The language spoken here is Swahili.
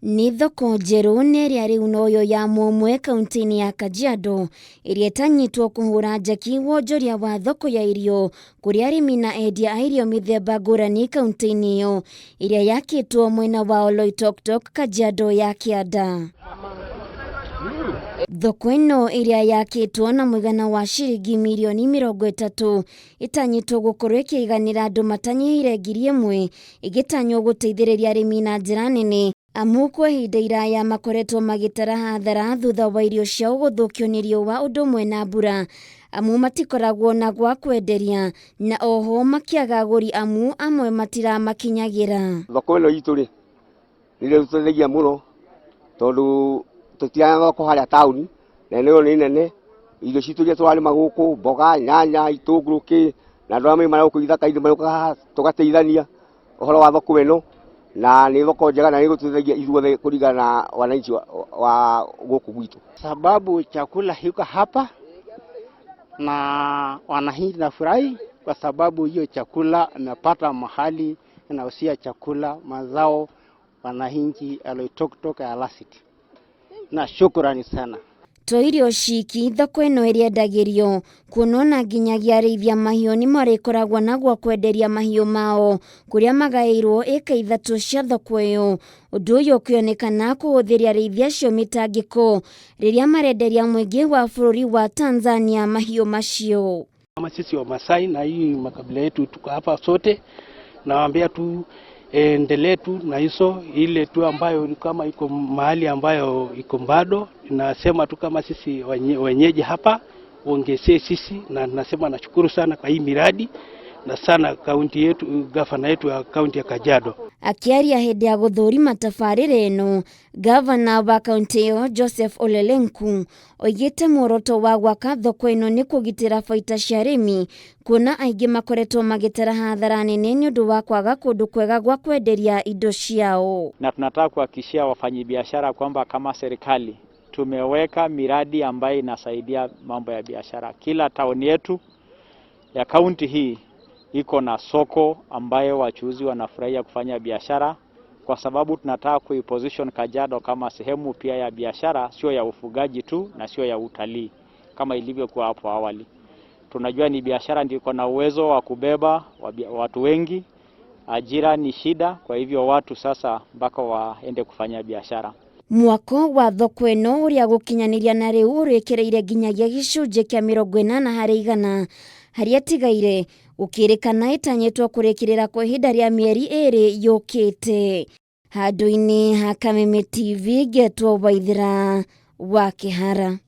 Ni thoko njeru neria riu noyo ya Momwe kaunti-ini ya Kajiado iria itanyitwo kuhura njeki wonjoria wa thoko ya irio kuri arimi na endia a irio mithemba ngurani kaunti-ini iyo iria yakitwo mwena wa Oloitoktok, Kajiado ya Kianda. Thoko ino iria yakitwo na mwigana wa ciringi mirioni 30 itanyitwo gukorwo ikiiganira andu matanyihire 1,000 igitanywo guteithiriria arimi na njira nene amu kwa ihinda iraya makoretwo magitara hathara thutha wa irio ciao guthukio ni riua undu umwe na mbura amu matikoragwo na gwa kwenderia na oho makiaga aguri amu amwe matiramakinyagira. Thoko ino itu ri nire tuteithagia muno tondu tutiana thoko haria tauni na niyo ni nene irio citu iria twarima guku mboga nyanya itunguru ki na andu amwe marauka ithaka-ini marauka tugateithania uhoro wa thoko ino na ni thoko njega na ni guteithagia ithuothe kuringana na wananchi wa guku gwitu, sababu chakula hiko hapa na wananchi na furahi kwa sababu hiyo chakula napata mahali nausia chakula mazao wananchi Oloitoktok Alasiti. Na shukrani sana. To irio ciki thoko ino iriendagirio kuonona nginyagia arĩithia mahiũ ni marikoragwo na gwa kwenderia mahiũ mao kuria magairwo eka 3 cia thoko iyo. Undu uyu ukionekana kuhuthiria arĩithia acio mitangiko riria marenderia mwingi wa bũrũri wa Tanzania mahiũ macio. Kama sisi wa Masai na hii makabila yetu tuko hapa sote, nawaambia tu endelee tu na hizo ile tu ambayo kama iko mahali ambayo iko bado, nasema tu kama sisi wenyeji hapa ongezee sisi, na nasema nashukuru sana kwa hii miradi na sana kaunti yetu, gavana yetu ya kaunti ya Kajiado. Akiaria hindi ya guthurima tabarĩra ĩno, gavana wa kaunti iyo Joseph Ole Lenku oigite muoroto wa gwaka thoko ino ni kugitira baita cia arimi kuona aingi makoretwo magitara hathara nene ni undu wa kwaga kundu kwega gwa kwenderia indo ciao. Na tunataka kuhakikishia wafanyabiashara kwamba kama serikali tumeweka miradi ambayo inasaidia mambo ya biashara. Kila tauni yetu ya kaunti hii iko na soko ambayo wachuuzi wanafurahia kufanya biashara, kwa sababu tunataka kuiposition Kajiado kama sehemu pia ya biashara, sio ya ufugaji tu na sio ya utalii kama ilivyokuwa hapo awali. Tunajua ni biashara ndio iko na uwezo wa kubeba watu wengi, ajira ni shida, kwa hivyo watu sasa mpaka waende kufanya biashara. Mwako wa thoko ino uria gukinyaniria na riu urikireire nginyagia gicunje kia 80 harĩ 100 haria tigaire ukirikana itanyitwo kurikirira kwa ihinda ria mieri 2 yukite. Handu-ini ha Kameme TV, Getwo Waithira wa Kihara.